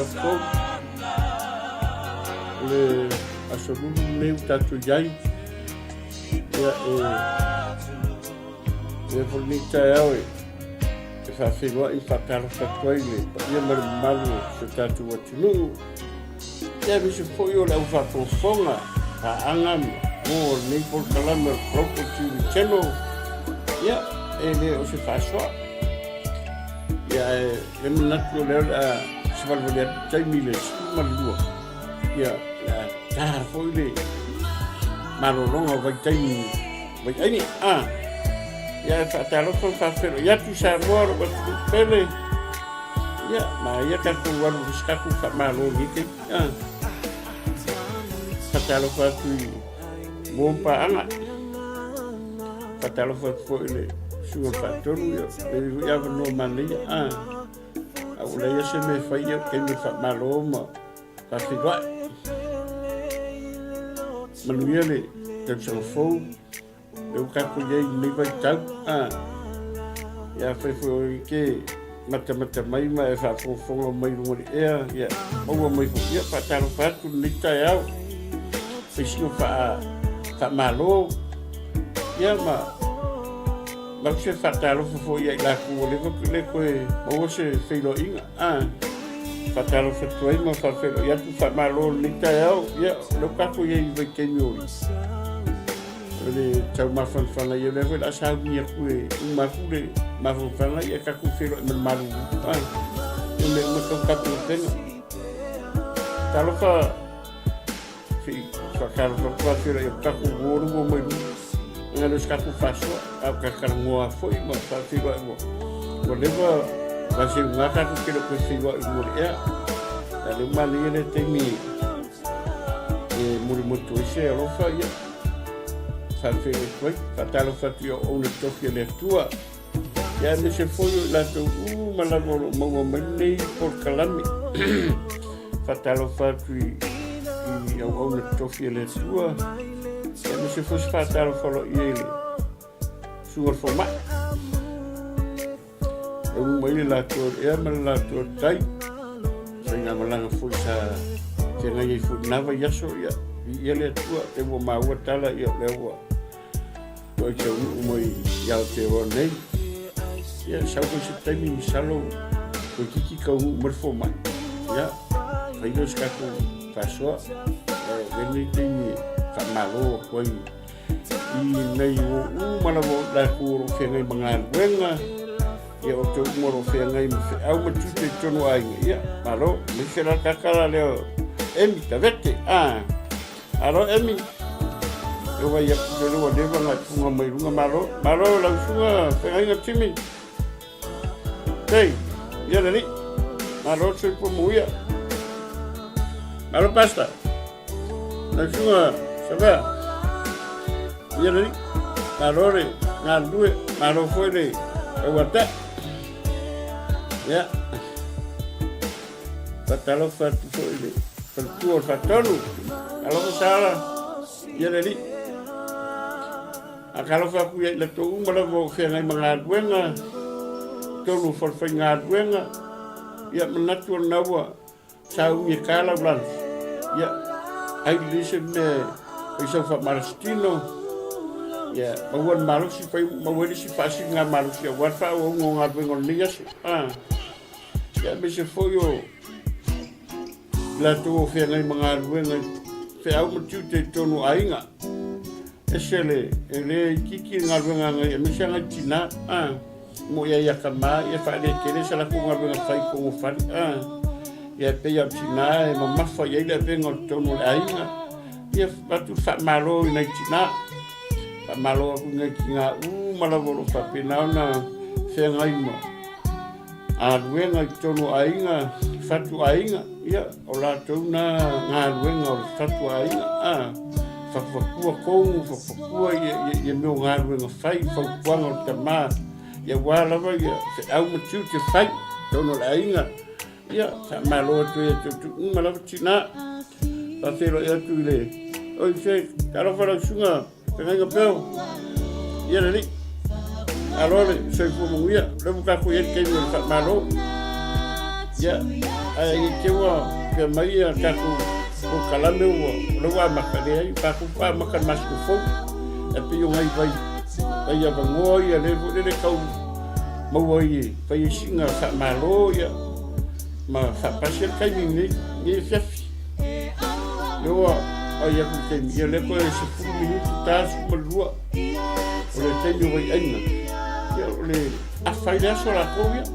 fou le asolulu leu tatu iai ia e fornita au e whawhenua i whakara whatuai le ia maru se tatu watinu ia misi fwoi o lau whakofonga haanga o nei polkalama Propo TV channel ia e le o se whasoa ia e manatu o leo la se walwalea taimi le simalua ia la tahara fwoi le marolonga vai taimi vai aini ia e whaatalofa whawhero ia tu sa roa ro watu pele ia ma ia kaku waru riskaku whamalo nike whaatalofa tu i mompa anga whaatalofa fwoi le sunga whaatonu ia wano mania au leia se me whaia kei me whamalo ma whawhiroa manuia le tausanga fou eu kako iei nei vai tau ia whaiwhoi ke mata mai ma e whafonga mai runga ni ea ia maua mai whukia whaatalo whatu nei tai au whaisino whamalo ia ma mau se whaatalo whafo iei laku o lewa le koe maua se whailo inga whaatalo whatuai ma whawhelo ia tu whamalo nei tai au ia leu kako iei vai kemi oi le tau mawhanwhana ia lewe la saungi aku e umahule mawhanwhana ia kaku whero e maru ia me umakau kaku o tenga talo whakaro whakawhero ia kaku woru o mai ngā los kaku whasua au kakara ngoa fwoi ma whawhero e mo o lewa wase unga kaku kero koe whero e mo ea le umani ia le teimi e muri moto ise a rofa ia whawhero koe, whatalo whatu o one toki le tua. Ia me se whoio i lato malagoro maua mai por kalami. Whatalo whatu i au one toki le tua. Ia me se whois whatalo whalo i ele. Suar whoma. E umai le lato ea mala lato tai. Sai ngā malanga whoi sa te ngai whoi nawa yaso ia. Ia le tua e wa maua tala ia lewa. Toi te umoi iau te roa nei. Ia sau koe se taimi ni salo koe kiki kau marfo mai. Ia, whairos kako whasoa. Venei teimi whamalo koe i nei o umalawo la kuro whengai mga ruenga. Ia o te umoro whengai ma au matute tono ainga. Ia, malo, me se la kakara leo. Emi, ta vete, aro Emi. Eu vai ia pelo o leva na funga mai runga malo la funga whenga timi. Tei, ia nani, malo tui po muia. Malo pasta. La funga, saba. Ia nani, malo re, ngā lue, malo foi re, e wata. Ia. Patalo fatu foi re, fatu o fatonu. Alo sala, ia nani. Kalau aku ia le tu mala mo whengai mga ruenga tonu whawhai ngā ruenga ia manatu nawa sau i kala ulan ia ai lise me isa wha marastino ia mawan malusi whai mawari si whasi ngā malusi a warwha o ngā ruenga niasu ia me se whoio la tu o whengai mga ruenga wheau matiu te tonu ainga esele ele kiki ngalwenga ngai misanga tina mo ia kama ia fa le kele sala ko ngalwenga fai ko fa ia pe ia tina e mama fa ia le vengo tono ainga ia batu fa malo na tina fa malo ngai kinga malaworo fa pena na fengai mo alwenga tono ainga fatu ainga ia ola tona ngalwenga o fatu ainga whakua kongu, whakua ia meo ngā ruenga whai, whaupuanga o tamā. Ia wālawa, ia au matiu te whai, tono la inga. Ia, sa māloa tu e tu malawa tina. Whawhero e atu le. Oi, se, taro wharau sunga, pengainga pēo. Ia nani. Aloa le, soi fuamungu ia, lewu kako ia kei mua le wha māloa. Ia, ai kewa ke mai ka ko kalame o wa makale pa ku pa makan masku fo e pe yo ngai vai ai ya bango ya le fu le kau mo ai pa i singa sa malo ya ma sa pasel kai ni fiafi yo ai ya ku te ya le ko se fu minuto ta su malua o le tenho vai ainda ya le a faida sola ko ya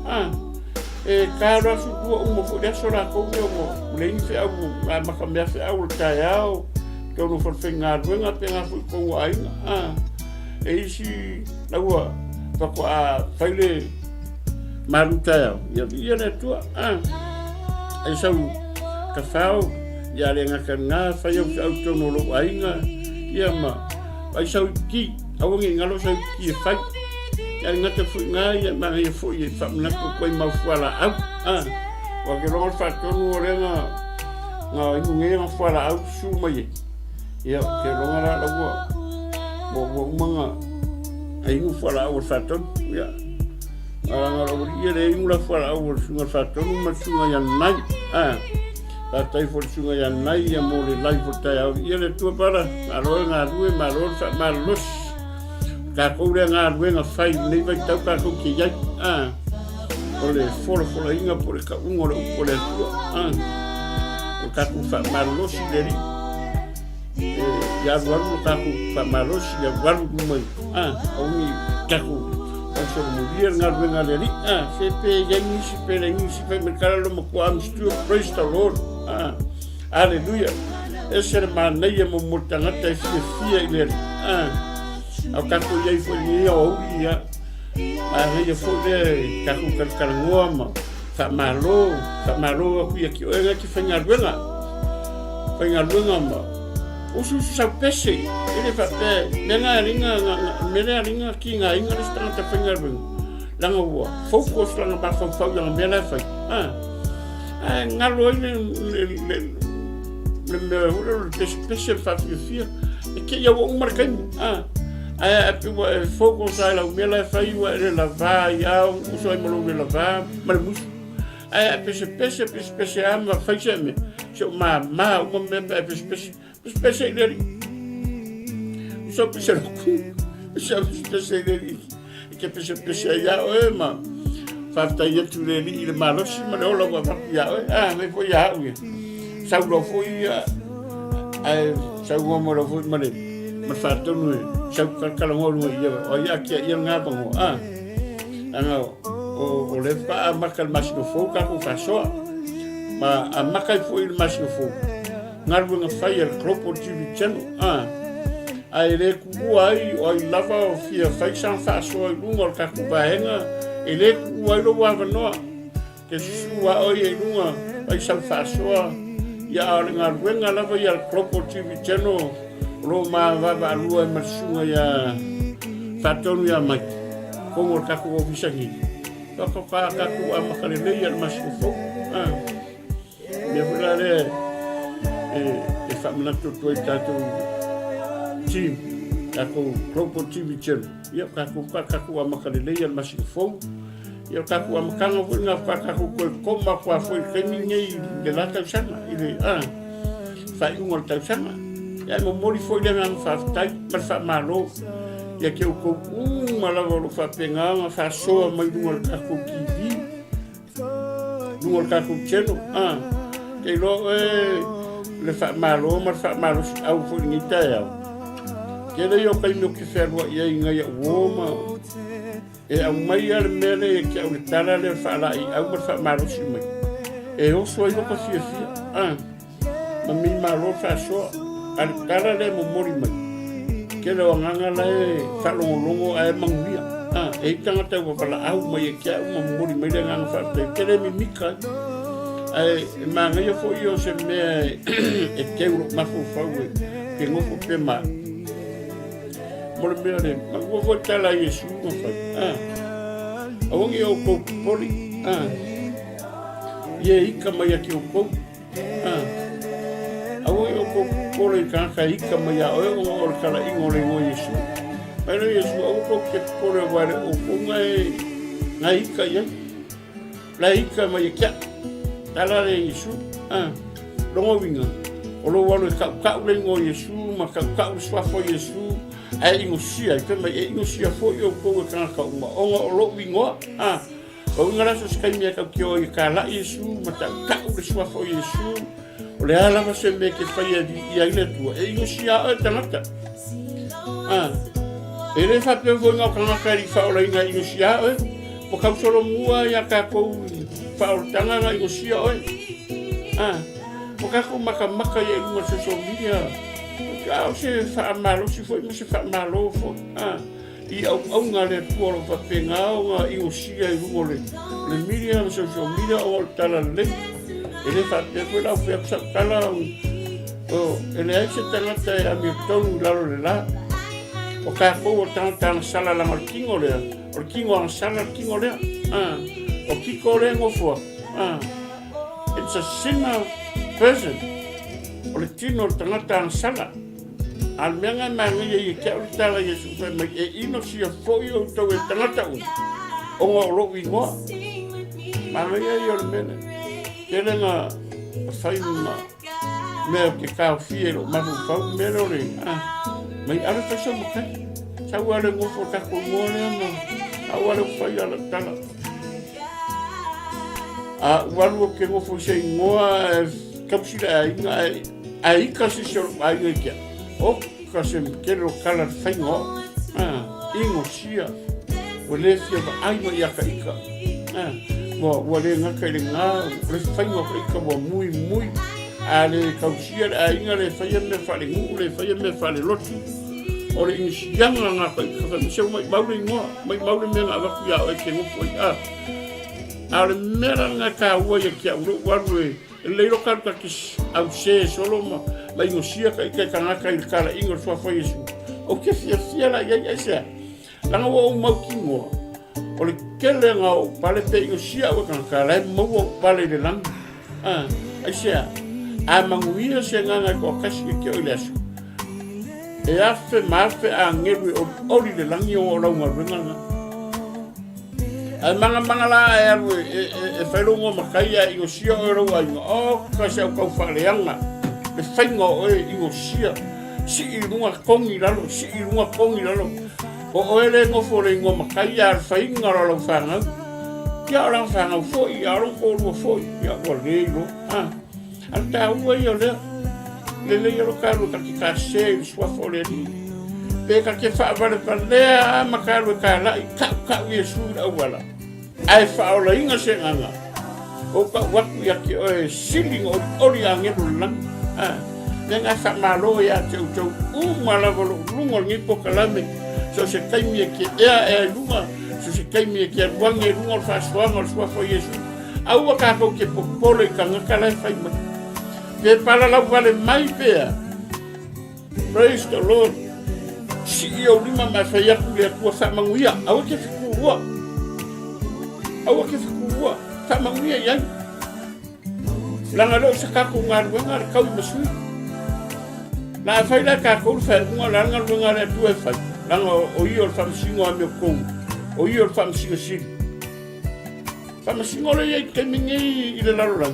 e cara su tua uma foi dessa lá com eu nem se eu a macambia se eu taiao que eu não for fengar bem apenas fui com aí e se na rua para com a faile marutaiao e ele tua aí são cafau e a lenga cana fai eu tô no lo ainda e ama aí são que alguém ngalo são que fai ya ngata fu ngai ma ngai fu ye fa na ko koi ma fu ala au wa ke lo fa to no re nga ngai ma fu ala au su ma ye ya ke lo ngala la mo manga ai ngu fu ala au fa to ya nga lo ye re ngu la fu ala au su nga fa to ma su nga ya nai ta tai fu su nga ya nai ya mo le lai fu ta ya ye le tu para alo nga ru ma lo fa ma lo ka ko le nga ruenga fai nei vai tau ka ko ki ai o le folo inga por ka ungo le por le o ka ku fa malosi le ri ya waru ka ku fa malosi ya waru mai o ni ka ku o so mo dia nga ruenga le ri se pe ya ni si pe mercado lo mo ko am stu praise the lord hallelujah ese man nei mo mutanga te fia le ri au kaku yai foi ni o ia a ia foi de kaku kalkalngoa ma fa malo ku ia ki o nga ki fenga ruenga ma o su sa pese ele fa pe menga ringa ki nga inga sta ta fenga ruenga langa wo focus langa ba fa yang mena fa nga lo le special fa fia e que eu um marcando ai focus ala mela fai wa la vai au so mo la va mas ai pese ama fai sempre so ma o me pese ele so pese ele que pese ya o ma fa ta ia tu le il malo si ma lo va ya me foi ya sa lo foi ai sa mo lo foi ma fa to no sa kala ngolu ia o ia ki ia nga bango anga o le pa makal masno fo ka ko fa so ma a makai fo il masno fo ngaru nga fire kropo tv channel ai le ku ai o lava o fia fa san fa so lungo ka ku ba henga ele ku ai lo wa no ke su wa o ye lungo ai san fa so ya ngaru nga lava ya kropo tv channel lo ma va lua masunga ya fatonu ya mai como ka ko ofisangi ka ko amakale le ya masufu me fulare e famna to tato team ka ko propo tv channel ya ka ko amakale le ya masufu ya ka ko amakanga nga ka ko koma kwa foi keningi de la tausana ile fa ngol tausana ya mo mori foi le ngang fa tai per fa malo ya ke ko mala lo fa penga ma fa so mai dungol ka ko tv dungol ka ko cheno ke lo le fa malo au foi ni ta ke le yo kai no ke fer wa ya inga ya woma au mai ar mele ke au tala le fa la au fa malo si mai o so yo ko si ma mi malo fa so al kala le mo mori mai ke lo nganga le fa longo ai mangia e tanga te wa la au mai ke mo mori mai le nganga fa te ke le mi mika ai ma nga yo fo yo se me e ke ma fo fa we ke ngo fo pe ma mo le me ma wo fo tala yesu mo fa awong yo ko poli ye ikama ya ki ko awong yo ko poli ka ika ma ya o kala ingole ngo yesu pero yesu o ko ke poli wale o ko ngai ka ya la ika ma ya tala le Yesu longo winga o lo walo ka le ngo Yesu ma ka swa fo Yesu ai ingosia te mai ingosia fo yo ko ka uma o lo winga o ngara so skai me ka kio I ka la Yesu ma ka le swa fo Yesu o le ala ma se me ke fai di ia ile tu ingosia o tanaka ele fa pe vo nga ka ri fa o la ingosia o po ka solo mua ya ka ko fa o tanga nga ingosia o Porque como maca e uma social media, você faz malo, se foi você faz malo, e ao ngale por o pengal e o sia e o mole, le media social media o tala le, ele faz depois lá foi a tala ele é que tá na a meu tono lá lá, o carro tá na sala lá o kingo na sala kingo le, o kiko le ngofo, it's a sinner person o le tino o tangata ang sala al meanga mangi e kia o tala Yesu fai mai e ino si a foi o tau e tangata o ngā olo ingoa mangi e o le mene kere ngā fai ma mea ke kao fiero mahu fau mero le mai ala taso makai sau ale ngofo tako ngone ama au ale fai ala tala walu ke ngofo se ngoa kapsila ai kasi so ai kia o kasi kero kala faingo ingo sia o le fia ai mo ia ka ika mo le nga ka le nga le faingo ka ika mo muy ale kapsila ai nga le faia me fale ngu le faia me fale lotu o le inga nga ka ika ka se mai maule ngo mai maule me nga va ku ya o ke ngo foi ale mera nga ka wo ya kia walu le ro ka kis au se solo ma ingosia ka ngaka I kala ingo swa fo Yesu o ke fia la ya sa la ngo mo kingo o le kele nga o pale te ingosia o kan kala mo o pale de lang ai sa a manguia se nga ko kasi ke o lesu e a fe a ngeru o ri de lang yo o la nga ai manga la e whailongo makaia I o sia o rau ai o kasi au kau whaleanga le whaingo e I o sia si I runga kongi lalo o ele ngofo le ngo makaia al whainga ralo whangau kia orang whangau fwoi aron kōrua fwoi ia o leilo al tā ua I o lea le alo karu kaki ka se swafo le ni pe kaki whaavare palea makaru ka lai kau Yesu au wala ai faola inga se nganga o ka waku ya ki o siling o ori angeru lang nenga sa malo ya tau mala volo lungo ngi pokalame so se kaimi ki lunga so se kaimi ki wange lungo fa swanga swa fo Yesu au ka ko ke popole ka ngaka lai fai ma ke pala la vale mai pea praise the Lord si o lima ma fa ya ku le ku sa manguia au ke ku awa ke fukua ta manguia yang langa lo sa ka ko ngar wenga ka u masui la fa ila ka ko fa ngo langa wenga le tu fa langa o I o fam singo a me ko o I o fam singo si fam singo le ke mingi I le lalo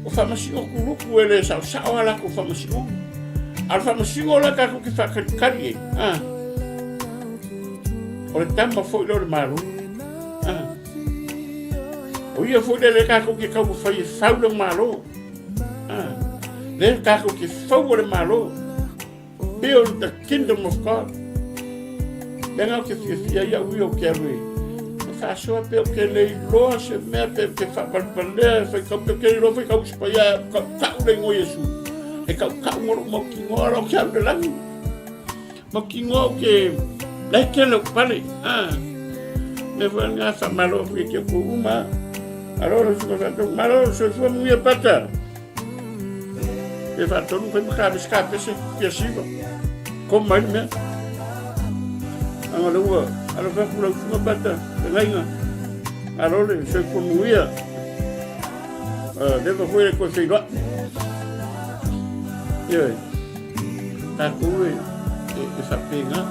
o fam singo ku ku ele sa ala ko fam singo al fam singo la ka ko ki fa kari o le tamba fo lo maru o ia foi le ka ko ke ka fai fau le malo le ka ko ke fau le malo build the kingdom of God lenga ke fia ya wi o ke ri fa so pe ke le lo se me pe fa pa le fa ka ke lo fa ka uspa ya ka le ngo Yesu e ka mo ki ngo ro ke le lang mo ki ngo ke le ke lo pale me venga fa malo ke ko uma allora se fue muy apata e fatto non puoi fare scappa se piaceva come mai me allora fa una batta venga allora se fue muy devo fare così là io ta cui e fa pena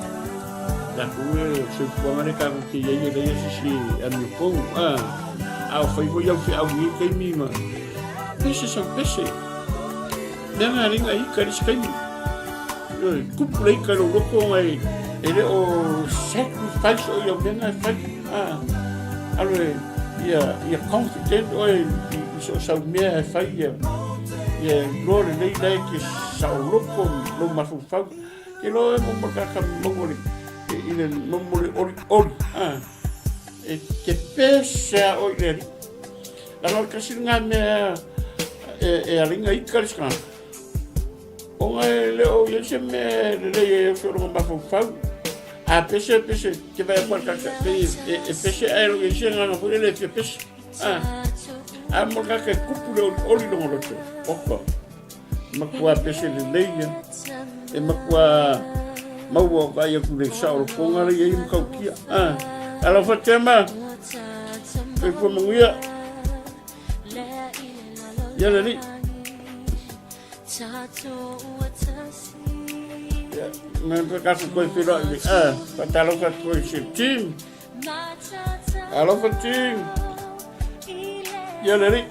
ta cui se può mangiare che io le si a mio po au fai voi au fi au ni kai mi ma pese sa pese. Nanga ringa ika riskaimi. Kupu lei ka loko ngai. Ele o sacrifice o ia menga fai. Alwe ia confident o so sa mea fai ia. Ia lore lei ki sa loko lo mafufau. Ke lo mo ka mongori. Ile mongori ori. E ke pesa o ile. Lalo kasi nga mea ringa ika riska. O ngai leo yese me le e fero mafufau. A pese que vai por cá e pese aero que chega na folha de pese a morga que cupulo oli no loto opa makua pese de leia e makua mau vai ku le sao ko ngara e im kaukia ala fatema e ko manguia ya le Nanti kasih kau tidak ni, kalau kau shifting, kalau shifting, ya dari,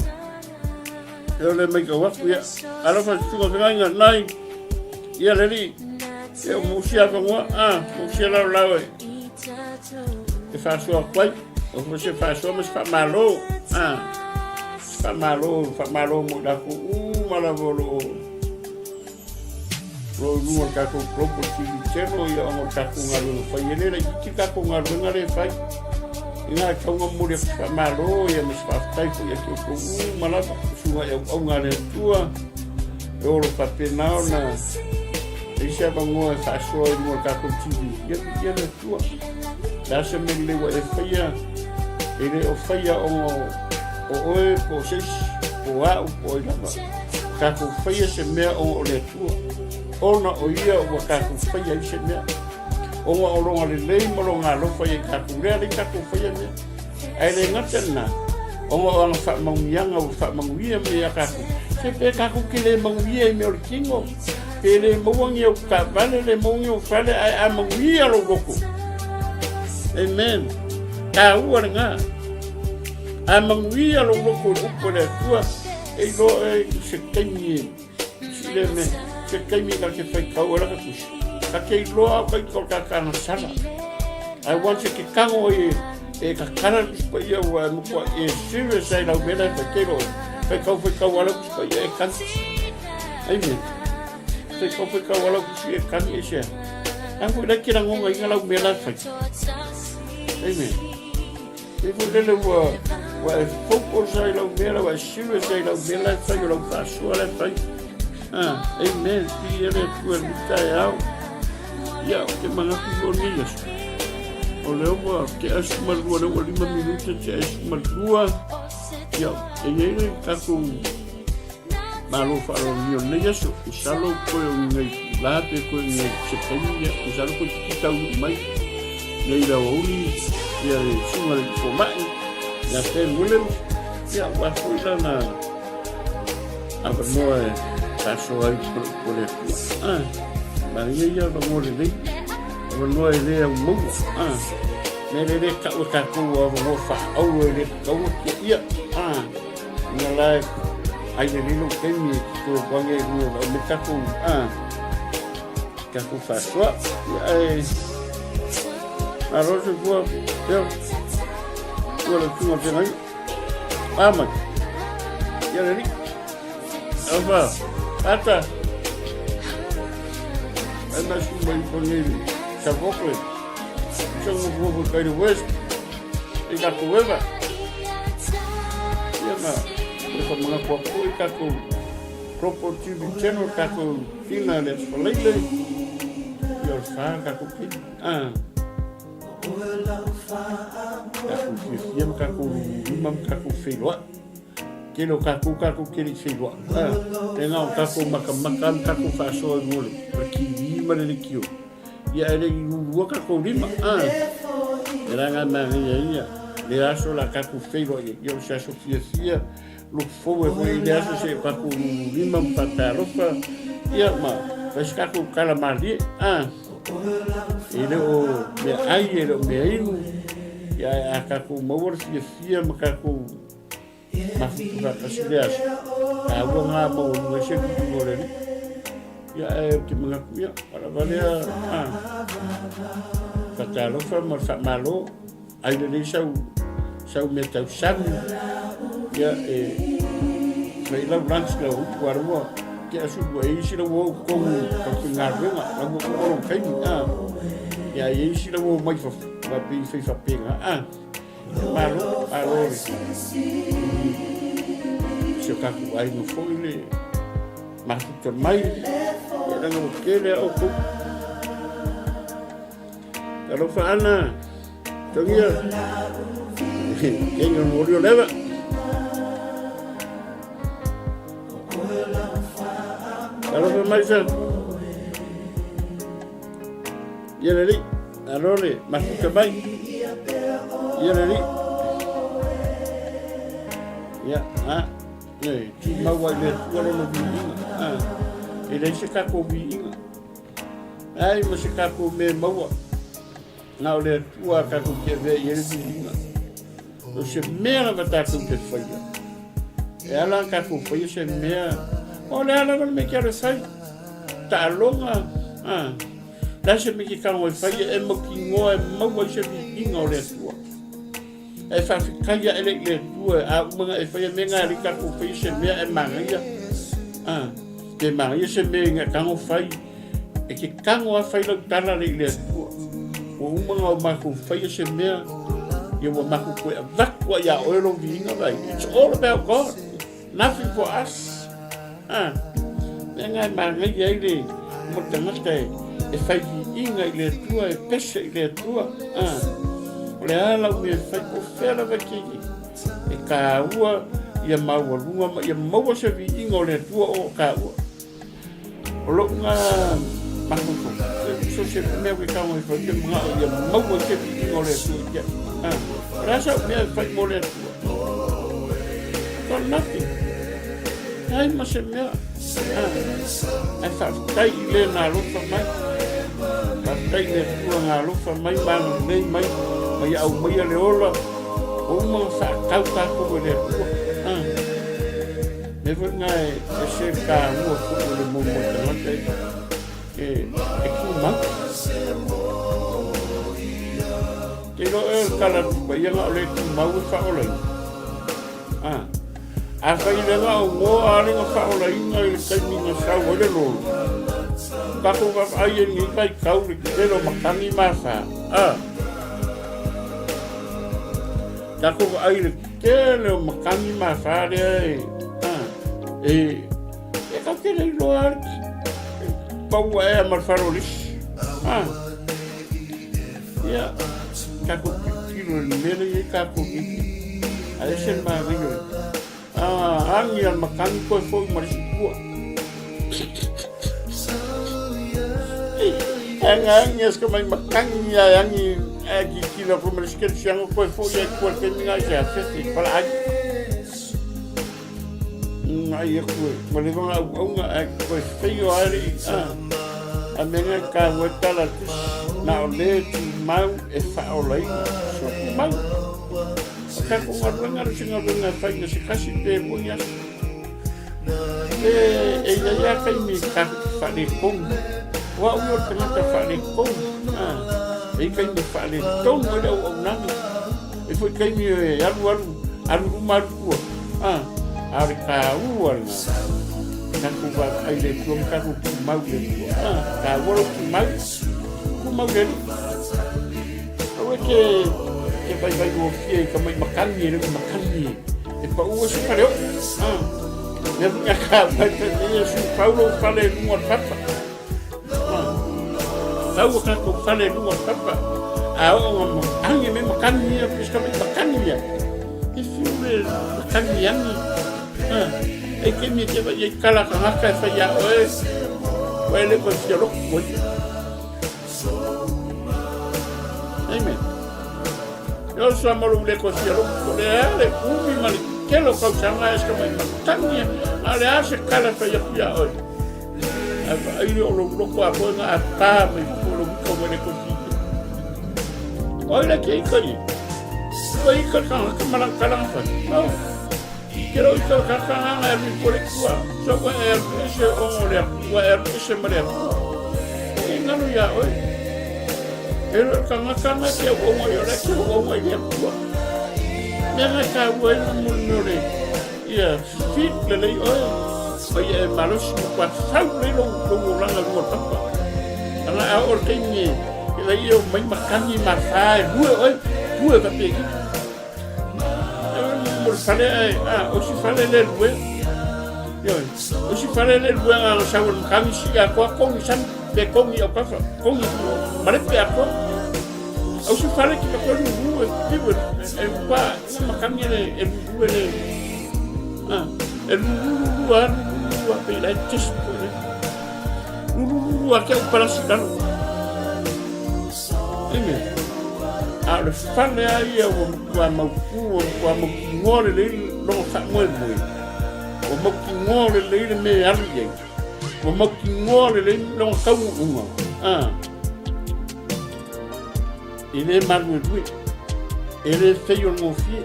ya dari mereka waktu ya, kalau shifting kau tengah naik, ya dari, ya musia semua, musia lalu, faz apa? Você faz mas faz malo, faz malo mudah ku, malavolo. Lo nuo kako propo chino ia o kako ngalu fai ele ki kako ngalu ngare fai ina kongo muri fa malo ia mas fa tai ku ia ko mala suwa e o ngare tua e o fa penao na isa bango fa so e mo kako chini ia na tua da se me le wa e faia ele o faia o e po seis o a o ina kako faia se me o le tua ona o ia o kaku whaia i se mea. Onga o ronga le lei moronga lo whaia kaku rea le kaku whaia mea. Ai le ngata na. Onga o anga wha maungianga o wha maungia mea kaku. Se pe kaku ki le maungia i mea o kingo. Pe le maungi o ka vale le maungi o whale ai a maungia lo goko. Amen. Ka ua le ngā. A maungia lo goko upo le atua. E lo e se kenye. Si le mea. Que kaimi ka ke fai kau ala ka kusi. Ka kei loa kai kau ka kana sala. Ai wanse ke kango e ka kana kusi pa ia ua mukua e serious ai lau mena e kei loa. Fai kau ala kusi pa ia e kani. Aime. Fai kau ala kusi e kani e sea. Angu ina kira ngonga inga lau mena fai. Aime. E fu lele ua e focus ai lau mena, ua e serious ai lau mena e fai o lau fasua le fai. Amen. Pi ele tua luta e au. Ia, o ke mga pigonias. O leo mo, ke asu malua leo 5 minuta, te asu malua. Ia, e ele kako malo wharo nio nei aso. Usalo koe o ngai lape, koe ngai septemia. Usalo koe kitau mai. Nei la ouli. Ia, sunga le kifomai. Ia, te mulem. Ia, wako ila na. Apa noe. Paso ai por el Maria ia no mole dei no ele mo nele ka o ka ko o mo fa o ele ka o ia na lai ai ele no kemi ko bange no me ka ko fa so ai arroz boa eu o que não tem aí mas ia ali Ata, ai mais uma com ele, chavoclo, chama o povo cair no oeste, e cá com eva, e na, essa mana copo e cá com proportivo cheno cá com fina les falele, e os fã cá com pin, cá com fiam cá com imam cá com feioa. Kilo kaku kiri filwa. Tengau kaku makan kaku faso mule. Pergi lima dari kio. Ya ada dua kaku lima. Eranga maria. Le aso la kaku filwa. Yo se asocia lu fogo e le aso se kaku lima pataropa. Ya ma. Faz kaku calamari. Ele o me ai ele me inu. Ya kaku mawar sia makaku Mas tu tak kasih dia. Tahu ngapa Malaysia tu boleh ni? Ya, kita mengaku ya. Kalau dia, kata lo sama malu, Indonesia sau metau sang, ya mai lau lunch lau warmo, kita sudah isi lau kong pengar benga, lau orang kain ya isi lau mai tapi penga malu sekaku ai no foi masuk termai yang mungkin aku kalau fana tengah kayaknya mau dia lewat kalau termai sah ya dari alore masuk termai ya dari ya nih cuma wajib kalau lebih ini sekaku bingung masih kaku membawa na ole tua kaku keve yele bingung o se mera batata que foi ela kaku foi se mera olha ela não me quer sair tá longa dá se me que cão foi é mo que ngoi mo vai se bingung ole tua fa ficaia ele tua a uma foi menga ali kaku foi se mera é manga te maria se menga kango fai e que kango a fai lo tala le o uma maku fai se mea e o maku ko vakwa ya oilo vinga vai it's all about God nothing for us menga maria ele mo tamaste e fai inga le tua e pese le tua le ala me fai ko fera vaki e ka ua ia maua lunga ia maua se vinga le tua o ka ua lo nga makuko so se me we ka mo fo ke nga ya mo ko ke ngole tu ya rasa me fa mo le for nothing ai ma se me ai fa tai le na lo fa mai fa tai le tu nga lo fa mai ba le mai mai au mai le ola o mo sa ka ko le me foi ngai se ka mo ko le mo mo e kuma ke lo kala ba ya le kuma u fa ole a fa ile ga o ale ga fa ole ngai ka ni na sa o le lo ka ko ga ai ni kai ka u ke lo makani ma fa ka ko ai le ke lo makani ma fa le e ka ke le lo pau é marfarolis ya kaku kilo nele ye kaku ada sen mario angi al makan ko foi marisiku angi es como makan ya angi aqui kilo ko marisiku siang ko foi ya ko teninga ya festi para ai ai ko malevang au ko feio ali a menga ka wetala na ole tu mau e fa ole so mau ka ko ngar singa nga fa ni kasi te bunya ya kai mi ka fa ni kong wa u tena ta fa ni kong kai mi fa ni tong mo dau au nang e foi kai mi alu mal ku ari ka uar kaku ba ai le tuam kaku mau le ka wolo mau le o ke bai go fie ka mai makan ni e pa o se pareo ne punya ka ba te ni su paulo fale no papa tau ka ko fale no papa o ange me makan ni e ka mai makan ni e fiure makan ni e que me lleva y cala con la casa ya es huele con cielo amen yo somos le con cielo le umi mal que lo causaba es como también ale hace cala ya hoy ahí lo loco a poner a ta me lo como le consigo hoy la que hay hoy con la cámara fa Kero ito kakanga e pore kua. So wa ese o le wa ese mare. Ingano ya oi. Ero kanga ke o mo yo le ke o mo ye kua. Nega ka wa no le. Ya, fit le oi. Oi e malos kwa sau le lo langa mo tapa. Ana a or ke ni. Ile yo mai makani marfai. Due ka pe. Fale o si fale le lue yo o si fale le lue a sa un kami si a ko con san de con o ka con mare pe a ko o si fale ki ko lue vivo e pa ma kami le lue le lue pe la tis lue a ke para sidan a le fale ai wa mau ngore le lo fa mo o mo ngore le me ali o mo ngore le lo ka unga ele malu lui ele feio mo fi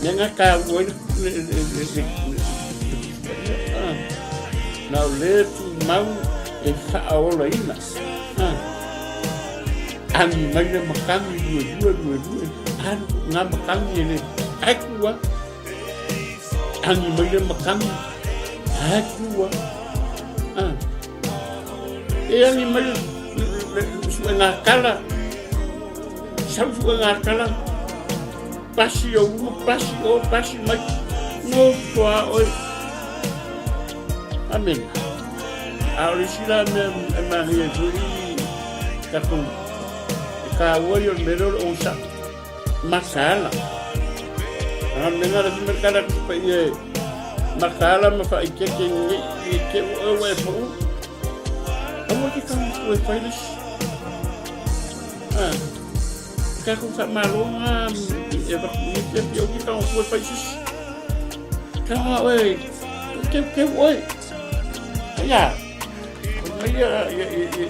nenga ka wo na le tu mau e fa ola ina ani mai le makani due anu nga makani ele akua ani mai le makani akua e ani mai suena kala suena kala pasi mai no toa oi amen ahora sí la me ka woyo mero onsa makala menga ra merkada pa ye makala ma fa ke o we po amo ki kan we failes ka ko sa malonga e ba ki yo ki kan we failes ka we ke we ya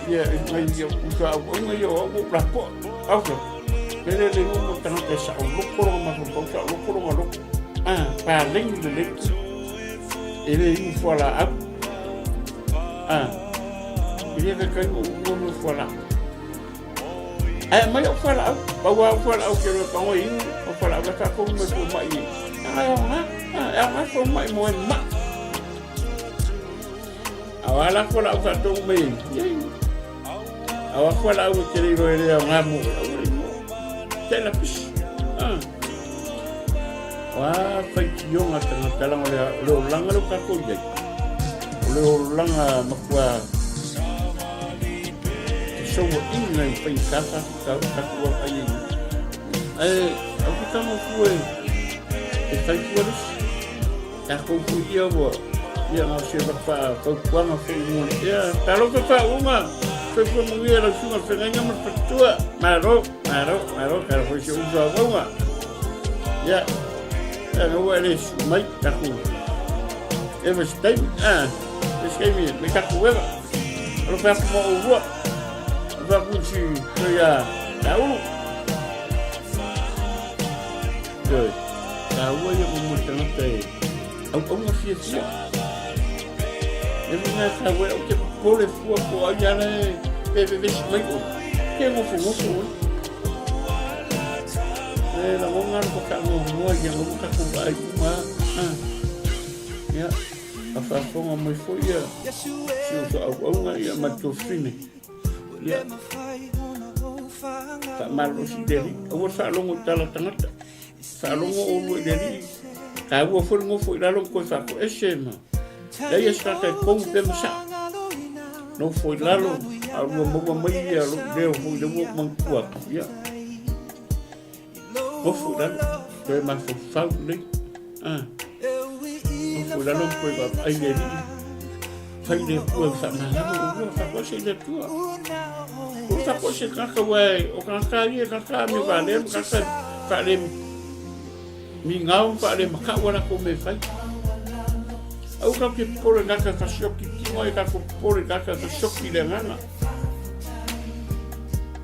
ya usa yo placo auto pero le no tan que sa lo coro más lo coro malo pa ling le ele une fois là il y a que une fois là mais une fois là ba wa fois là que le temps il une fois là ça comme me pour moi ma pour moi ma awala ko la ka to me awa ko la o kiri ro ele ngamu tela pis wa fa yo nga tala ngole lo langa lo ka ko je lo langa makwa so wo inga fa kasa ka ko fa yi aku tamo fue está igual ta ko yo bo ya no se va para cuando fue un ya tal que fue una fue muy bien la suma se ganó más factura maro que fue un juego ya no eres mai taku es que me taku hueva lo fue como hubo va mucho ya tahu tahu ya como tanto ông phía nhưng mà sao vậy ông cái bố để phua của anh này về mấy ổn cái ngô phủ đây là món ăn của cả ngô mua nhà ông các cụ vậy mà nhá apa phong mới phối ya siêu sợ ông ấy mà chụp phim này ya tak malu si deri ông sa long tala tangat sa long o deri ka wo fo ngô phối la long ko sa ko esema daí está que com pensa não foi lá lo alguma meia lo deu foi de uma mancua ya não foi lá foi mais foi falei não foi lá não foi para aí ele foi de rua sama não foi para você de tua o tá por ser caca ué o caca me valeu caca falei mingau falei macau com me faz au ka ke pole ngaka ka shoki timo e ka ko pole ngaka ka shoki le ngana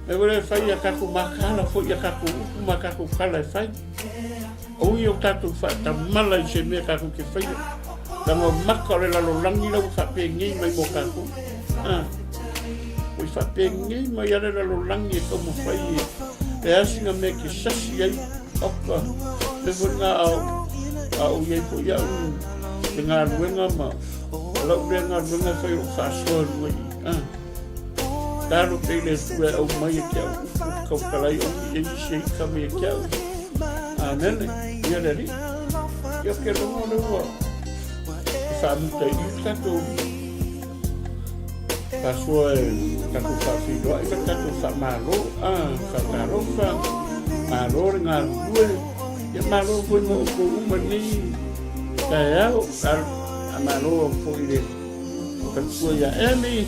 e wele fai ya ka ko makala fo ya ka ko makako kala fai o i o tātou whaatamala I se mea kākou ke whaia. Tango maka o le lalo langi lau whapengei mai mo kākou. O I whapengei mai are lalo langi e kau mo whai e. E asinga me ke sasi ai oka. Le whenga au iei po iau. Te ngā ruenga ma. Lau rea ngā ruenga whai o whaasoa ruai. Taro te le tue au mai e kia u kau kalai o i se I kame e kia u. Nene, ia reri. Ia ke rongo reua. Whaamuta I tātou. Whaasoa e tātou whawhiroa. Ika tātou whamaro. Whamaro Maro re ngā rue. Ia maro koe mo ko umani. Kai au. A maro o ko I le. Katua ia emi.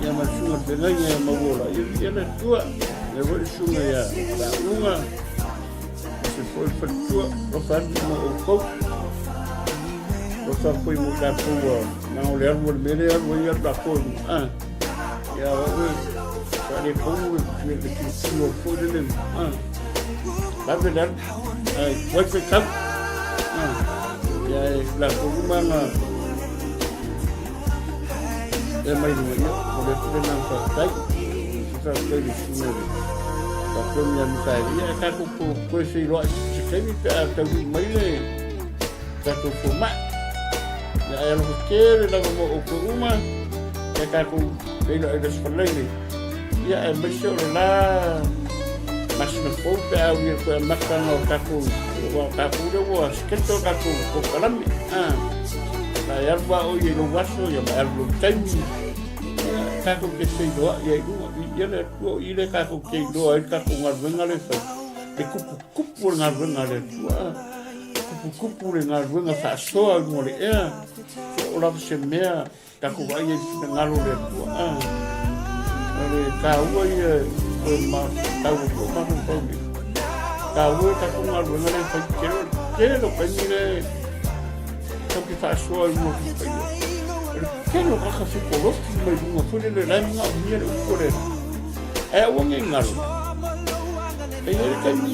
Ia masunga whengai ia mawora. Ia le tua. Ia wori sunga ia. Whaunga. Se foi fatua. Rofani mo o kou. Rofani foi mo kāpua. Nā o le arua le mere arua ia tāpoi. Ia wawe. Kare kou. Ia le kītua foi le lemu. Lawe le arua. Wai whai kau. Ia e la korumanga. E mai runga ia. O le pere nā whakai. Whakai le sunere. Whakai ia mikaeria. E kako koe whiroa se keimi pe a tau mai le. Kako whoma. Ia e aloha kere lava mo o koruma. E kako leila e las whaleile. Ia e mai se o le la. Masina fou pe au ia koe makanga o kako. O kako rewa sketo kako o kalami. La e arwa o ia no waso ia ma arwa taimi. Kako ke whiroa ia I runga. Ia le tua I le kako ke iloa I kako ngarwenga le whai. Le kupu le ngarwenga le tua. Kupu le ngarwenga whaasoa I ngore ea. O lawa se mea kako wai e whina ngalo le tua. Le kāua ia koe ma tau o mahu pauli. Kāua e kako ngarwenga le whai. Kero kaini le tau ki whaasoa I ngore whai. Kero kaka whikorofi mai runga whine le raimunga o mia le ukore. E awange ngaro. E ere kaini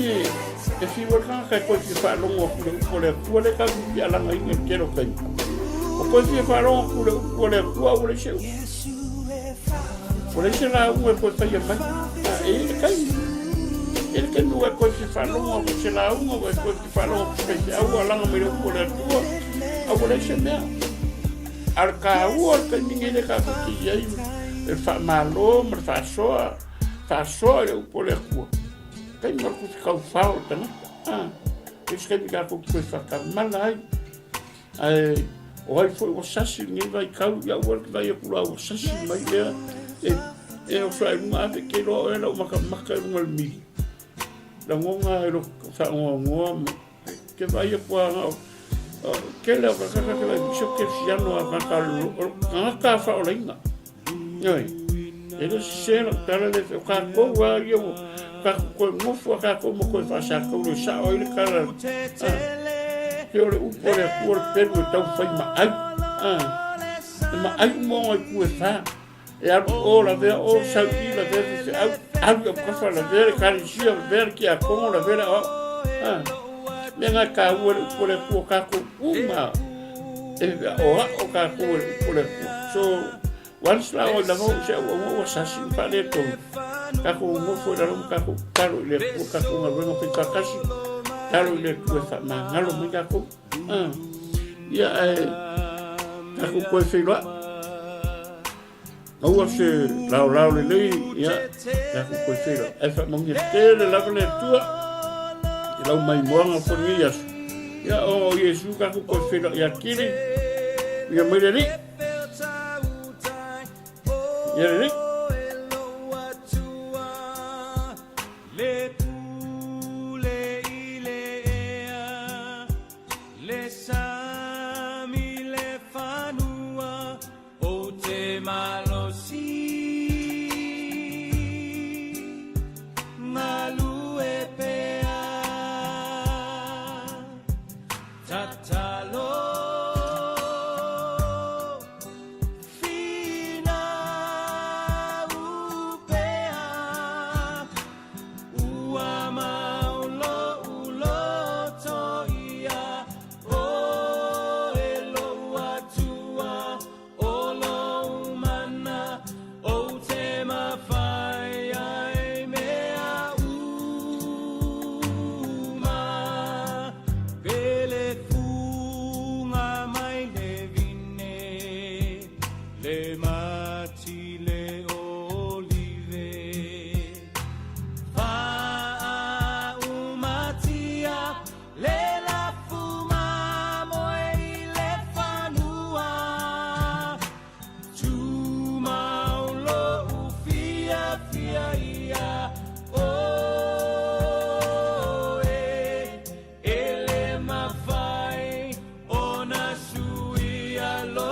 e whiwar kanga kai koe ki whaalongo ku le ukore a kua le kaku ki alanga inga kero kaini. O koe ki whaalongo ku le ukore a kua ule se u. Ule se la unga koe whai a mai. E ere kaini. Ere kaini ua koe ki whaalongo ku se la unga ua koe ki whaalongo ku se au alanga mai le ukore a kua. A ule se mea. Ar kāua ar kaini ngere kaku ki iei. E whaamalo mar whaasoa. Whaasoa e upole a kua. Kai marku te kau whao tana. E skai kako koe whakamala ai. O hai foi o sasi ngai vai kau ia ua vai a kura o sasi mai lea. E o whai runga ave ke roa e lau maka runga le mi. La ngonga e ro whaongoa ke vai a kua ngau. Ke leo kakaka ke lai biso ke fiano a ngaka whao reinga. Ngai. Ele sera tala le ka ko wa yo ka ko mo fo ka ko mo ko fa sa ko le sa o le kala yo le upore por pergo tau fai ma ai mo ai ku fa e a o la ve o sa ti la ve se au ka fa la ve ka si o ver ki a ko la ve o me nga ka o le por ka ko uma e o ka ko le so once la o la mo se o sasi pa le to kako mo fo la rum kako karo le ko kako ngalo pe kakasi karo le ko fa ma ngalo mi kako ya kako ko fe lo o se la le ya kako ko fe lo e fa mo ngi te la le tua e la mai mo nga fo ni ya o yesu kako ko fe lo ya kiri ya me le ya le Le mati le olive fa umatia le la fuma moe le fanua tu maulo ufia fia ia ele mafai ona suia lo